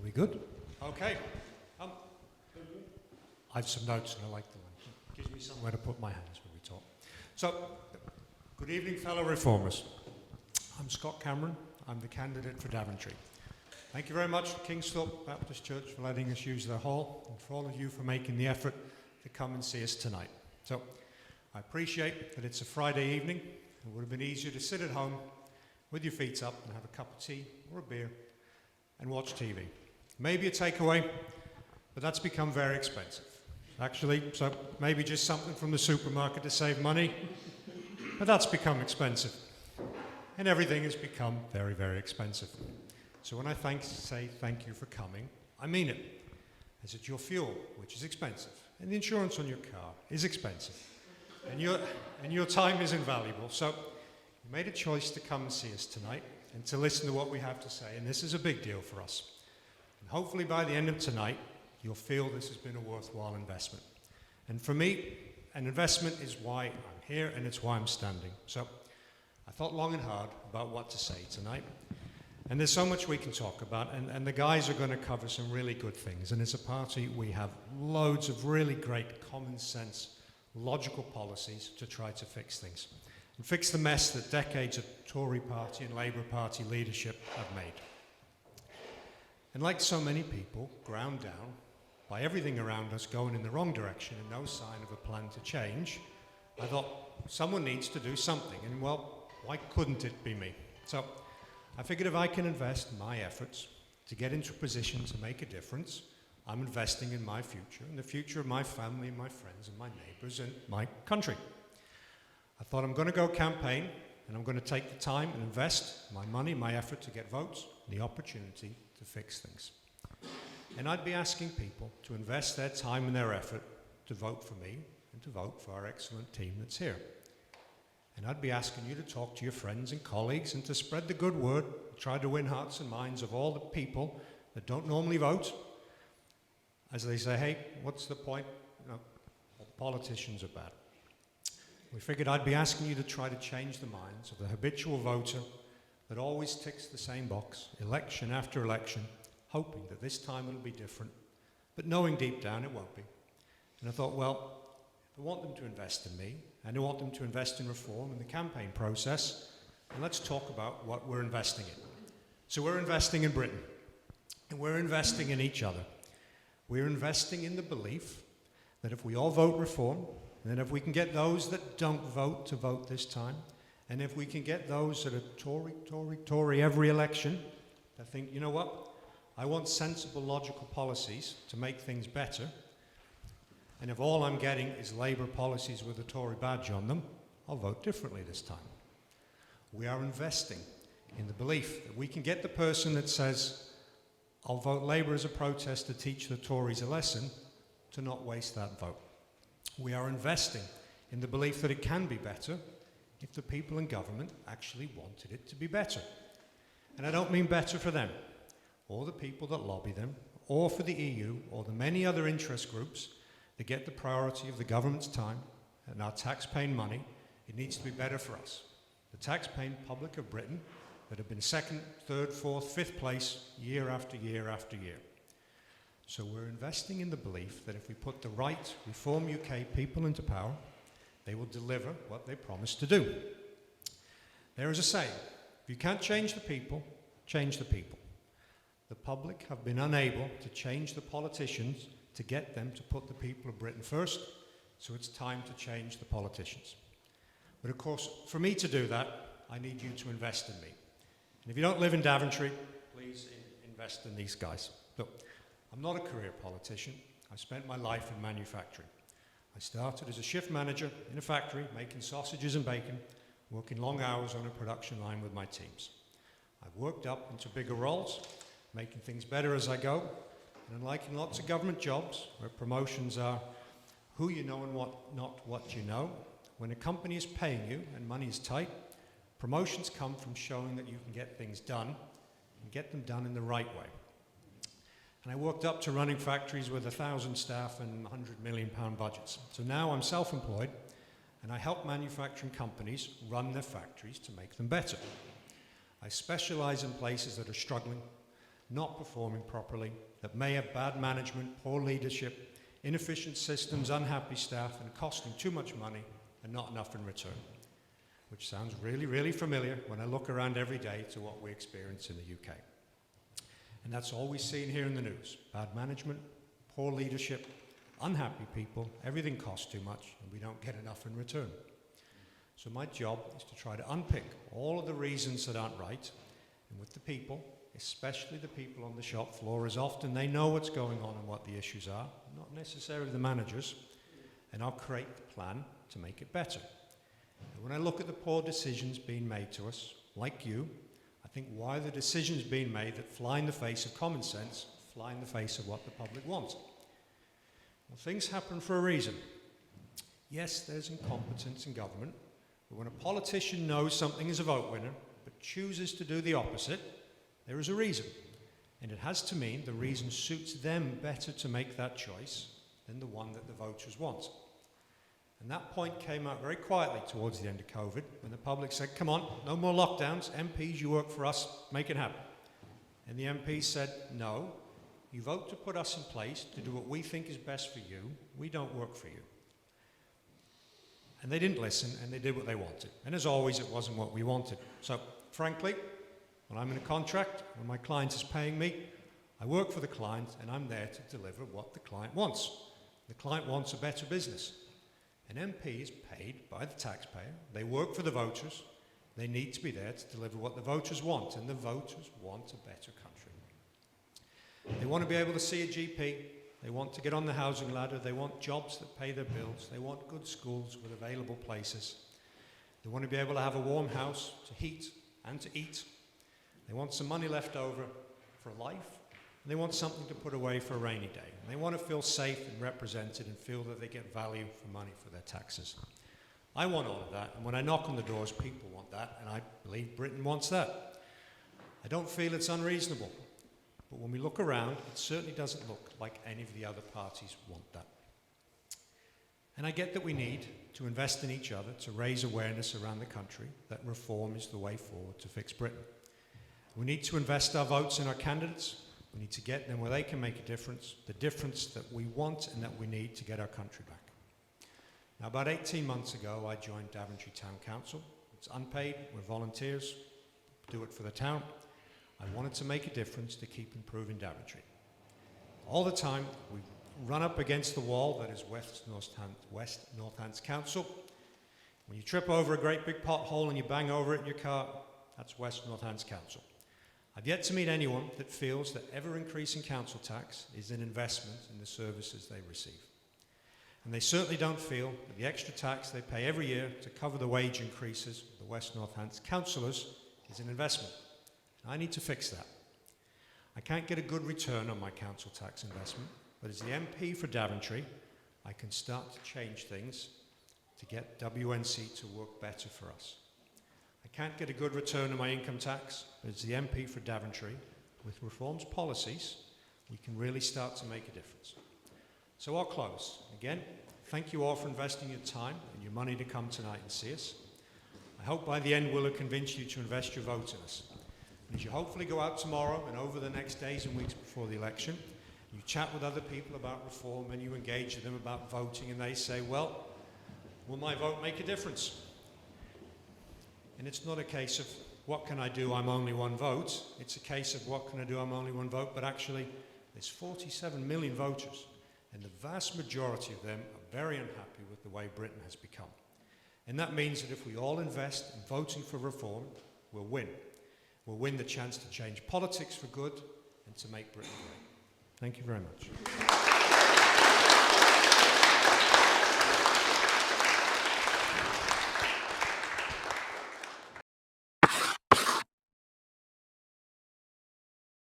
Are we good? Okay. I have some notes and I like them. It gives me somewhere to put my hands when we talk. So, good evening, fellow reformers. I'm Scott Cameron. I'm the candidate for Daventry. Thank you very much to Kingsthorpe Baptist Church for letting us use their hall, and for all of you for making the effort to come and see us tonight. So, I appreciate that it's a Friday evening. It would have been easier to sit at home with your feet up and have a cup of tea or a beer and watch TV. Maybe a takeaway, but that's become very expensive. Actually, so maybe just something from the supermarket to save money, but that's become expensive. And everything has become very, very expensive. So when I say thank you for coming, I mean it. As it's your fuel, which is expensive, and the insurance on your car is expensive, and your time is invaluable. So you made a choice to come and see us tonight and to listen to what we have to say, and this is a big deal for us. And hopefully by the end of tonight, you'll feel this has been a worthwhile investment. And for me, an investment is why I'm here and it's why I'm standing. So I thought long and hard about what to say tonight. And there's so much we can talk about, and the guys are going to cover some really good things. And as a party, we have loads of really great common sense, logical policies to try to fix things. And fix the mess that decades of Tory party and Labour Party leadership have made. And like so many people, ground down by everything around us going in the wrong direction and no sign of a plan to change, I thought someone needs to do something, and well, why couldn't it be me? So I figured if I can invest my efforts to get into a position to make a difference, I'm investing in my future and the future of my family and my friends and my neighbours and my country. I thought I'm going to go campaign, and I'm going to take the time and invest my money, my effort to get votes, and the opportunity to fix things. And I'd be asking people to invest their time and their effort to vote for me and to vote for our excellent team that's here. And I'd be asking you to talk to your friends and colleagues and to spread the good word, try to win hearts and minds of all the people that don't normally vote, as they say, hey, what's the point? You know, politicians are bad. We figured I'd be asking you to try to change the minds of the habitual voter that always ticks the same box, election after election, hoping that this time it'll be different, but knowing deep down it won't be. And I thought, well, if I want them to invest in me, and I want them to invest in reform in the campaign process, then let's talk about what we're investing in. So we're investing in Britain, and we're investing in each other. We're investing in the belief that if we all vote reform, and if we can get those that don't vote to vote this time, and if we can get those that are Tory every election, that think, you know what, I want sensible, logical policies to make things better, and if all I'm getting is Labour policies with a Tory badge on them, I'll vote differently this time. We are investing in the belief that we can get the person that says, I'll vote Labour as a protest to teach the Tories a lesson, to not waste that vote. We are investing in the belief that it can be better if the people in government actually wanted it to be better. And I don't mean better for them, or the people that lobby them, or for the EU, or the many other interest groups that get the priority of the government's time and our tax-paying money. It needs to be better for us, the tax-paying public of Britain that have been second, third, fourth, fifth place year after year after year. So we're investing in the belief that if we put the right Reform UK people into power, they will deliver what they promised to do. There is a saying, if you can't change the people, change the people. The public have been unable to change the politicians to get them to put the people of Britain first, so it's time to change the politicians. But of course, for me to do that, I need you to invest in me. And if you don't live in Daventry, please invest in these guys. Look, I'm not a career politician. I spent my life in manufacturing. I started as a shift manager in a factory making sausages and bacon, working long hours on a production line with my teams. I've worked up into bigger roles, making things better as I go, and unlike in lots of government jobs where promotions are who you know and not what you know, when a company is paying you and money is tight, promotions come from showing that you can get things done and get them done in the right way. And I worked up to running factories with 1,000 staff and £100 million budgets. So now I'm self-employed, and I help manufacturing companies run their factories to make them better. I specialize in places that are struggling, not performing properly, that may have bad management, poor leadership, inefficient systems, unhappy staff, and costing too much money and not enough in return. Which sounds really, really familiar when I look around every day to what we experience in the UK. And that's all we see here in the news. Bad management, poor leadership, unhappy people, everything costs too much, and we don't get enough in return. So my job is to try to unpick all of the reasons that aren't right, and with the people, especially the people on the shop floor, as often they know what's going on and what the issues are, not necessarily the managers, and I'll create the plan to make it better. And when I look at the poor decisions being made to us, like you, I think why the decisions being made that fly in the face of common sense, fly in the face of what the public wants. Well, things happen for a reason. Yes, there's incompetence in government, but when a politician knows something is a vote winner, but chooses to do the opposite, there is a reason. And it has to mean the reason suits them better to make that choice than the one that the voters want. And that point came out very quietly towards the end of COVID, when the public said, come on, no more lockdowns, MPs, you work for us, make it happen. And the MPs said, no, you vote to put us in place to do what we think is best for you, we don't work for you. And they didn't listen, and they did what they wanted. And as always, it wasn't what we wanted. So, frankly, when I'm in a contract, when my client is paying me, I work for the client, and I'm there to deliver what the client wants. The client wants a better business. An MP is paid by the taxpayer. They work for the voters. They need to be there to deliver what the voters want, and the voters want a better country. They want to be able to see a GP. They want to get on the housing ladder. They want jobs that pay their bills. They want good schools with available places. They want to be able to have a warm house to heat and to eat. They want some money left over for life. And they want something to put away for a rainy day. And they want to feel safe and represented and feel that they get value for money for their taxes. I want all of that, and when I knock on the doors, people want that, and I believe Britain wants that. I don't feel it's unreasonable, but when we look around, it certainly doesn't look like any of the other parties want that. And I get that we need to invest in each other to raise awareness around the country that reform is the way forward to fix Britain. We need to invest our votes in our candidates. We need to get them where they can make a difference, the difference that we want and that we need to get our country back. Now, about 18 months ago, I joined Daventry Town Council. It's unpaid, we're volunteers, do it for the town. I wanted to make a difference to keep improving Daventry. All the time, we run up against the wall that is West Northampton Council. When you trip over a great big pothole and you bang over it in your car, that's West Northampton Council. I've yet to meet anyone that feels that ever-increasing council tax is an investment in the services they receive. And they certainly don't feel that the extra tax they pay every year to cover the wage increases of the West Northampton councillors is an investment. I need to fix that. I can't get a good return on my council tax investment, but as the MP for Daventry, I can start to change things to get WNC to work better for us. I can't get a good return on my income tax, but as the MP for Daventry, with reforms policies, we can really start to make a difference. So I'll close. Again, thank you all for investing your time and your money to come tonight and see us. I hope by the end we'll have convinced you to invest your vote in us. And as you hopefully go out tomorrow and over the next days and weeks before the election, you chat with other people about reform and you engage with them about voting and they say, well, will my vote make a difference? And it's not a case of, what can I do, I'm only one vote. It's a case of, what can I do, I'm only one vote. But actually, there's 47 million voters, and the vast majority of them are very unhappy with the way Britain has become. And that means that if we all invest in voting for reform, we'll win. We'll win the chance to change politics for good and to make Britain great. Thank you very much.